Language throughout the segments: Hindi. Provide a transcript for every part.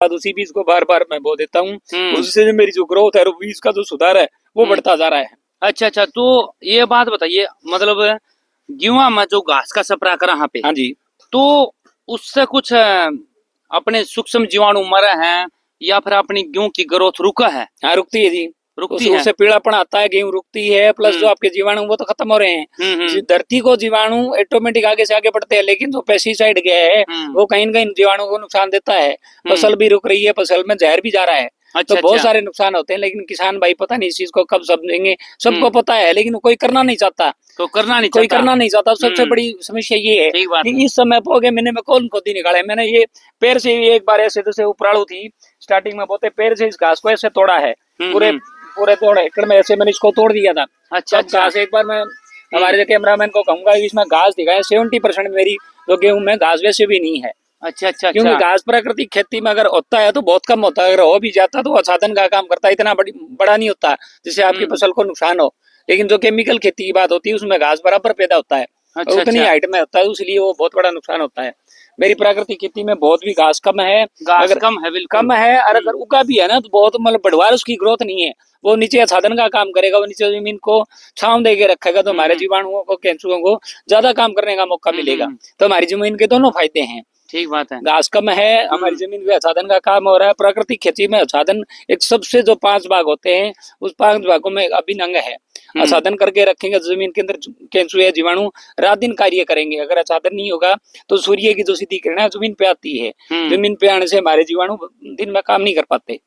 बाद उसी बीज को बार बार मैं बो देता हूँ। उससे जो मेरी जो ग्रोथ है, बीज का जो सुधार है वो बढ़ता जा रहा है। अच्छा अच्छा, तो ये बात बताइए, मतलब गेहूं में जो घास का स्प्रे करा यहाँ पे, हाँ जी, तो उससे कुछ अपने सूक्ष्म जीवाणु मरे हैं या फिर अपनी गेहूं की ग्रोथ रुका है? हाँ रुकती है जी, रुकती है। उससे पीलापन आता है, गेहूं रुकती है, प्लस जो आपके जीवाणु वो तो खत्म हो रहे हैं। धरती को जीवाणु ऑटोमेटिक आगे से आगे बढ़ते हैं, लेकिन जो पेस्टिसाइड गया है वो कहीं न कहीं जीवाणु को नुकसान देता है। फसल भी रुक रही है, फसल में जहर भी जा रहा है। अच्छा, तो बहुत सारे नुकसान होते हैं, लेकिन किसान भाई पता नहीं इस चीज को कब समझेंगे। सबको पता है, लेकिन कोई करना नहीं चाहता। तो करना नहीं कोई चाहता। करना नहीं चाहता। सबसे बड़ी समस्या ये है कि इस समय पोगे मैंने में कौन खोदी निकाले। मैंने ये पैर से एक बार ऐसे जैसे उपराड़ू थी स्टार्टिंग में, बोते पैर से इस घास को ऐसे तोड़ा है, पूरे पूरे तोड़ एकड़ में ऐसे मैंने इसको तोड़ दिया था। अच्छा घास एक बार मैं हमारे जो कैमरामैन को कहूंगा इसमें घास दिखाए, 70% मेरी जो गेहूं में घास वैसे भी नहीं है। अच्छा अच्छा, क्योंकि घास प्राकृतिक खेती में अगर होता है तो बहुत कम होता है, अगर हो भी जाता तो साधन का काम करता है, इतना बड़ा नहीं होता जिससे आपकी फसल को नुकसान हो। लेकिन जो केमिकल खेती की बात होती है उसमें घास बराबर पैदा होता है। अच्छा, और उतनी हाइट में होता है, इसलिए वो बहुत बड़ा नुकसान होता है। मेरी प्राकृतिक खेती में बहुत भी घास कम है, अगर कम है, बिल्कुल कम है। और अगर उगा भी है ना तो बहुत मतलब बढ़वार उसकी ग्रोथ नहीं है। वो नीचे साधन का काम करेगा, वो नीचे जमीन को छांव दे के रखेगा, तो हमारे जीवाणुओं को, केंचुओं को ज्यादा काम करने का मौका मिलेगा। तो हमारी जमीन के दोनों फायदे हैं। ठीक बात है। घास कम है, हमारी जमीन पे साधन का काम हो रहा है। प्राकृतिक खेती में साधन एक सबसे जो 5 भाग होते हैं उस 5 भागों में अभिन्न अंग है। साधन करके रखेंगे जमीन के अंदर, केंचुए जीवाणु रात दिन कार्य करेंगे। अगर साधन नहीं होगा तो सूर्य की जो सीधी किरणें जमीन पे आती है, जमीन पे आने से हमारे जीवाणु दिन में काम नहीं कर पाते।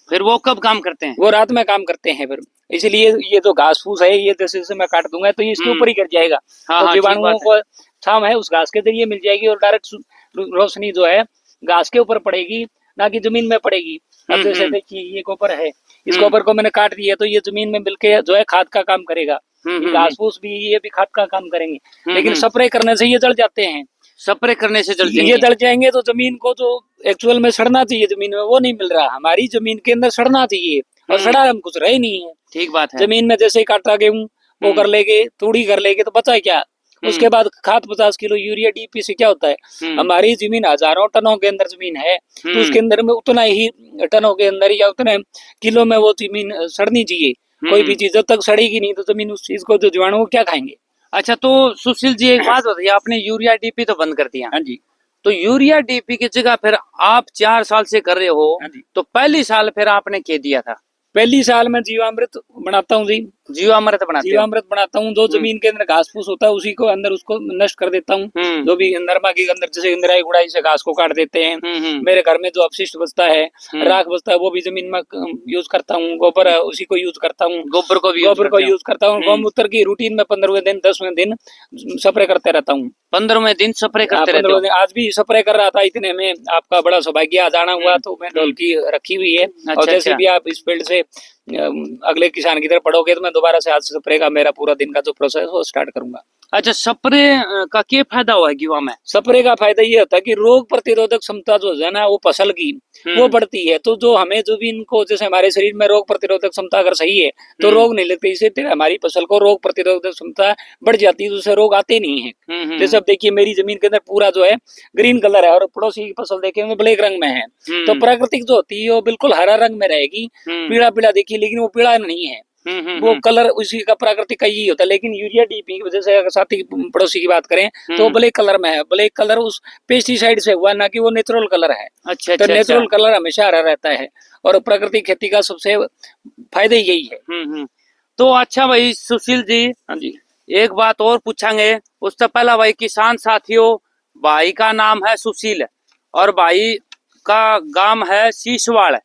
फिर वो कब काम करते हैं? वो रात में काम करते हैं। फिर इसलिए ये जो घास फूस है ये जैसे जैसे मैं काट दूंगा तो ये इसके ऊपर ही गिर जाएगा। तो जीवाणुओं को छांव है उस घास के जरिए मिल जाएगी, और डायरेक्ट रोशनी जो है घास के ऊपर पड़ेगी, ना कि जमीन में पड़ेगी। अब जैसे देखिए ये गोबर है, इस गोबर को मैंने काट दिया तो ये जमीन में मिलके जो है खाद का काम करेगा। घास फूस भी ये भी खाद का काम करेंगे। लेकिन स्प्रे करने से ये जल जाते हैं। स्प्रे करने से जल जाएंगे। ये जल जाएंगे तो जमीन को जो एक्चुअल में सड़ना चाहिए जमीन में वो नहीं मिल रहा। हमारी जमीन के अंदर सड़ना चाहिए और सड़ा हम कुछ रहे नहीं है। ठीक बात है। जमीन में जैसे काटा गेहूं वो कर लेंगे, तूड़ी कर लेंगे तो बचा क्या। उसके बाद खाद 50 किलो यूरिया डीपी से क्या होता है। हमारी जमीन हजारों टनों के अंदर जमीन है, तो उसके अंदर में उतना ही टनों के अंदर या उतने किलो में वो जमीन सड़नी चाहिए। कोई भी चीज जब तक सड़ेगी नहीं तो जमीन उस चीज को जो जीवाणु वो क्या खाएंगे। अच्छा, तो सुशील जी एक बात बताइए, आपने यूरिया डीपी तो बंद कर दिया। हाँ जी। तो यूरिया डीपी की जगह फिर आप 4 साल से कर रहे हो, तो पहली साल फिर आपने क्या दिया था? पहली साल में जीवामृत बनाता हूँ जी। जीवामृत बनाता हूँ। जो जमीन के अंदर घास फूस होता है उसी को अंदर उसको नष्ट कर देता हूँ। जो भी नरमा के अंदर जैसे इंदिराई गुड़ाई से घास को काट देते हैं। मेरे घर में जो अपशिष्ट बचता है, राख बचता है, वो भी जमीन में यूज करता हूँ। गोबर है उसी को यूज करता हूँ। गोबर को यूज करता हूँ। गौमूत्र की रूटीन में 15वें दिन 10वें दिन स्प्रे करते रहता हूँ। 15वें दिन स्प्रे करते रहते हो? आज भी स्प्रे कर रहा था। इतने में आपका बड़ा सौभाग्य आज आना हुआ, तो मैं ढोलकी रखी हुई है। और जैसे भी आप इस फील्ड से अगले किसान की तरफ पढ़ोगे तो मैं दोबारा से आज स्प्रे का मेरा पूरा दिन का जो प्रोसेस वो स्टार्ट करूंगा। अच्छा, स्प्रे का क्या फायदा हुआ है गेहूं में? स्प्रे का फायदा ये होता है कि रोग प्रतिरोधक क्षमता जो है ना वो फसल की वो बढ़ती है। तो जो हमें जो भी इनको जैसे हमारे शरीर में रोग प्रतिरोधक क्षमता अगर सही है तो रोग नहीं लगते। इसे हमारी फसल को रोग प्रतिरोधक क्षमता बढ़ जाती है, तो उसे रोग आते नहीं है। जैसे अब देखिए मेरी जमीन के अंदर पूरा जो है ग्रीन कलर है और पड़ोसी की फसल देखेंगे ब्लैक रंग में है। तो प्राकृतिक जो होती है वो बिल्कुल हरा रंग में रहेगी, पीला पीला देखिए, लेकिन वो पीला नहीं है। वो कलर उसी का प्राकृतिक का यही होता है। लेकिन यूरिया डीपी की वजह से अगर साथी पड़ोसी की बात करें तो ब्लैक कलर में है। ब्लैक कलर उस पेस्टिसाइड से हुआ, ना कि वो नेचुरल कलर है। अच्छा, तो नेचुरल कलर हमेशा हरा रहता है और प्राकृतिक खेती का सबसे फायदा यही है। तो अच्छा भाई सुशील जी, हाँ जी, एक बात और पूछेंगे। उससे पहला भाई किसान साथियों, भाई का नाम है सुशील और भाई का गांव है शीशवाड़,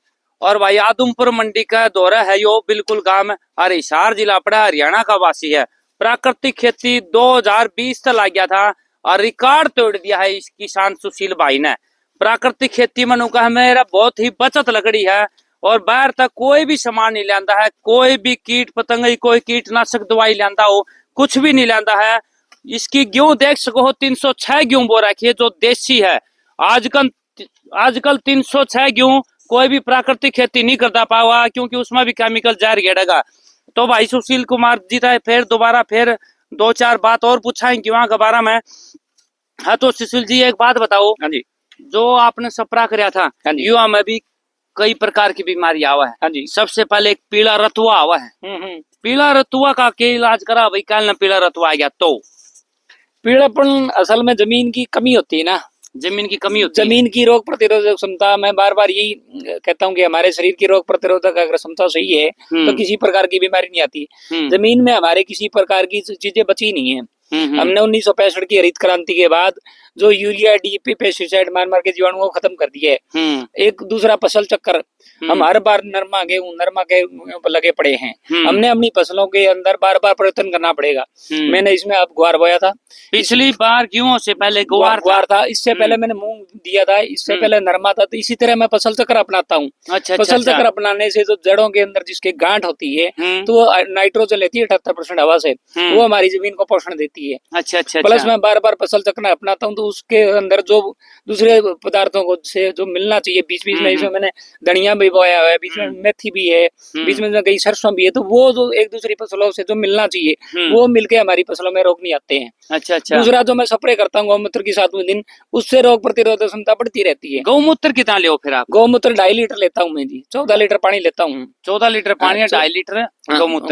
और भाई आदमपुर मंडी का दौरा है यो, बिल्कुल गांव और हिसार जिला पड़ा, हरियाणा का वासी है। प्राकृतिक खेती 2020 तक लग गया था और रिकॉर्ड तोड़ दिया है इस किसान सुशील भाई ने। प्राकृतिक खेती में नुका है मेरा बहुत ही बचत लगड़ी है और बाहर तक कोई भी सामान नहीं लांदा है, कोई भी कीट पतंग, कोई कीटनाशक दवाई लांदा हो, कुछ भी नहीं लांदा है। इसकी गेहूं देख सको हो, 306 गेहूं बो रखी है जो देसी है। आजकल 306 गेहूं कोई भी प्राकृतिक खेती नहीं करता पावा, क्योंकि उसमें भी केमिकल जार घेड़ेगा। तो भाई सुशील कुमार जी था फिर दोबारा फिर 2-4 बात और पूछाएंगे वहां के बारे में। हाँ तो सुशील जी एक बात बताओ। हाँ जी, जो आपने सप्रा कराया था, हाँ जी। युवा में भी कई प्रकार की बीमारी आवा है। हाँ जी। सबसे पहले एक पीला रतुआ आवा है। पीला रतुआ का क्या इलाज करा भाई? कल ना पीला रतुआ आ गया तो पीड़ापन असल में जमीन की कमी होती है ना, जमीन की कमी होती है। जमीन की रोग प्रतिरोधक क्षमता, मैं बार बार यही कहता हूँ कि हमारे शरीर की रोग प्रतिरोधक अगर क्षमता सही है तो किसी प्रकार की बीमारी नहीं आती। जमीन में हमारे किसी प्रकार की चीजें बची नहीं है। हमने 1965 की हरित क्रांति के बाद जो यूरिया, डीएपी, पेस्टिसाइड मार मार के जीवाणुओं को खत्म कर दिया है। एक दूसरा फसल चक्कर, हम हर बार नरमा गेहूं पर लगे पड़े हैं। हमने अपनी फसलों के अंदर बार बार परिवर्तन करना पड़ेगा। मैंने इसमें अब ग्वार बोया था, पिछली बार गेहूं से पहले ग्वार था, इससे पहले मैंने मूंग दिया था, इससे पहले नरमा था। तो इसी तरह मैं फसल चक्र अपनाता हूँ। फसल चक्र अपनाने से जो जड़ों के अंदर जिसके गांठ होती है तो वो नाइट्रोजन लेती है 78% हवा से, वो हमारी जमीन को पोषण देती है। अच्छा। प्लस मैं बार बार फसल चक्र अपनाता हूँ तो उसके अंदर जो दूसरे पदार्थों को से जो मिलना चाहिए, बीच बीच में इसमें मैंने धनिया भी बोया हुआ है, बीच में मेथी भी है, बीच में कई सरसों भी है। तो वो जो एक दूसरी फसलों से जो मिलना चाहिए वो मिलके हमारी फसलों में रोग नहीं आते हैं। अच्छा। दूसरा जो मैं स्प्रे करता हूँ गौमूत्र की 7वें दिन, उससे रोग प्रतिरोधक क्षमता बढ़ती रहती है। गौमूत्र कितना ले फिर आप? गौमूत्र 2.5 लीटर लेता हूँ मैं जी। 14 लीटर पानी लेता हूँ। 14 लीटर पानी, 2.5 लीटर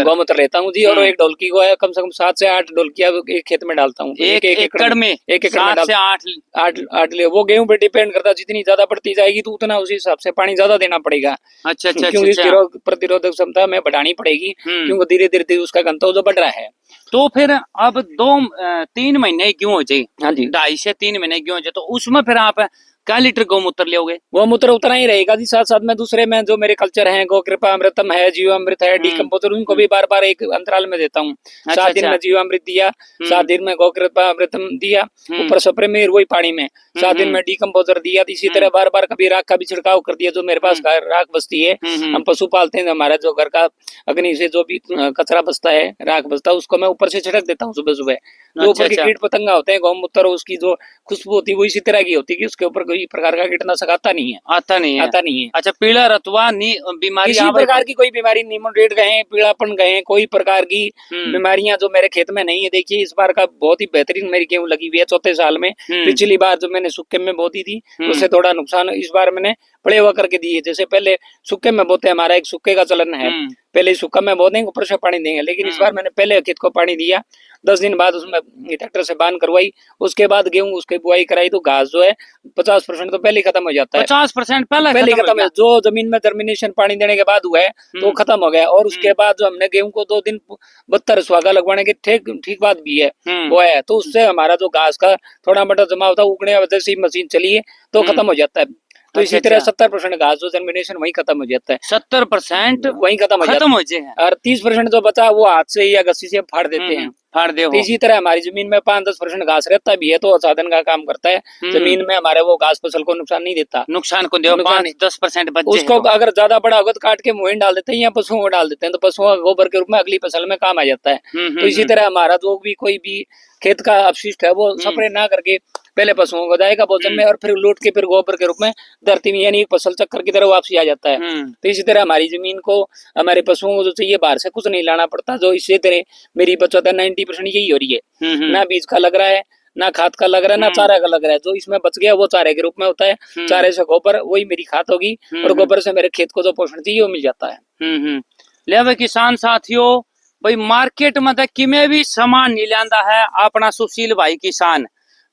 गौमूत्र लेता हूँ जी। और एक ढोलकी को है कम से कम 7 से 8 ढोलकियां एक खेत में डालता हूँ। एक एकड़ में 7 से 8 ले। वो गेहूं पे डिपेंड करता है, जितनी ज्यादा बढ़ती जाएगी तो उतना उसी हिसाब से पानी ज्यादा देना पड़ेगा। अच्छा। क्योंकि इसकी रोग प्रतिरोधक क्षमता हमें बढ़ानी पड़ेगी, क्योंकि धीरे धीरे उसका घनत्व जो बढ़ रहा है। तो फिर अब 2-3 महीने क्यों हो जाए? हाँ जी, 2.5 से 3 महीने क्यों हो जाए? तो उसमें फिर आप क्या लीटर गौमूत्र लोगे? गौमूत्र उतना ही रहेगा जी। साथ साथ में दूसरे में जो मेरे कल्चर हैं, गो कृपा अमृतम है, जीवामृत है, डीकम्पोजर, उनको भी बार बार एक अंतराल में देता हूँ। 7 दिन में जीवामृत दिया, 7 दिन में गो कृपा अमृतम दिया, ऊपर स्प्रे में वही पानी में 7 दिन में डीकम्पोजर दिया। इसी तरह बार बार कभी राख का भी छिड़काव कर दिया। जो मेरे पास राख बचती है, हम पशु पालते हैं, हमारा जो घर का अग्नि से जो भी कचरा बचता है, राख बचता है, उसको मैं ऊपर से छिड़क देता हूँ सुबह सुबह। जो ऊपर के कीट पतंगा होते हैं, गौमूत्र उसकी जो खुशबू होती है वो इसी तरह की होती है कि उसके ऊपर कोई प्रकार का कीटनाशक आता नहीं है। अच्छा, पीला रतुआ बीमारी, किसी प्रकार की कोई बीमारी, निमोनिएट गए, पीलापन गए, कोई प्रकार की बीमारियां जो मेरे खेत में नहीं है। देखिए इस बार का बहुत ही बेहतरीन मेरी गेहूं लगी हुई है 4थे साल में। पिछली बार जो मैंने सूखे में बोती थी उससे थोड़ा नुकसान, इस बार मैंने पड़े हुआ करके दिए। जैसे पहले सूखे में बोते, हमारा एक सूखे का चलन है, पहले सूखा में बो देंगे, ऊपर से पानी देंगे। लेकिन इस बार मैंने पहले खेत को पानी दिया, 10 दिन बाद उसमें ट्रैक्टर से बांध करवाई, उसके बाद गेहूं उसकी बुआई कराई। तो घास जो है 50% तो पहले खत्म हो जाता है। 50% पहले खत्म है। जो जमीन में जर्मिनेशन पानी देने के बाद हुआ है तो खत्म हो गया। और उसके बाद जो हमने गेहूं को 2 दिन 72 सुहागा लगवाने के ठीक बात भी है बोया है, तो उससे हमारा जो घास का थोड़ा मोटा जमा होता है, उगने वजह से मशीन चली है तो खत्म हो जाता है। तो इसी तरह 70% घास जो जर्मिनेशन वही खत्म हो जाता है। 70% वही खत्म हो जाता है। और 30% जो बचा वो हाथ से या गस्सी से फाड़ देते हैं। तो इसी तरह हमारी जमीन में 5-10% घास रहता भी है तो साधन का काम करता है। जमीन में हमारे वो घास फसल को नुकसान नहीं देता। नुकसान को 5-10% बचे। उसको अगर ज्यादा बड़ा होगा तो काट के मुँह डाल देते हैं या पशुओं को डाल देते हैं, तो पशुओं का गोबर के रूप में अगली फसल में काम आ जाता है। तो इसी तरह हमारा जो भी कोई भी खेत का अपशिष्ट है वो स्प्रे ना करके पहले पशुओं को जाएगा भोजन में, और फिर लौट के फिर गोबर के रूप में धरती में, यानी फसल चक्कर की तरह वापसी आ जाता है। तो इसी तरह हमारी जमीन को, हमारे पशुओं को जो चाहिए बाहर से कुछ नहीं लाना पड़ता। जो इसी तरह मेरी बचत है 90% यही हो रही है। ना बीज का लग रहा है, ना खाद का लग रहा है, ना चारा का लग रहा है। जो इसमें बच गया वो चारे के रूप में होता है। चारे से गोबर, वही मेरी खाद होगी, और गोबर से मेरे खेत को जो पोषण चाहिए वो मिल जाता है। ले भाई किसान साथियों, भाई मार्केट में तक किमें भी सामान नहीं लांदा है अपना सुशील भाई किसान,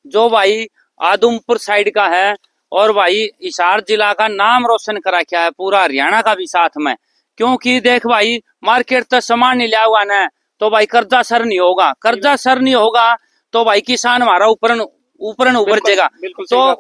जो भाई आदमपुर साइड का है, और भाई हिसार जिला का नाम रोशन करा क्या है, पूरा हरियाणा का भी साथ में। क्योंकि देख भाई, मार्केट तक सामान नहीं लिया हुआ ना तो भाई कर्जा सर नहीं होगा, कर्जा सर नहीं होगा तो भाई किसान हमारा ऊपर उभर जाएगा। तो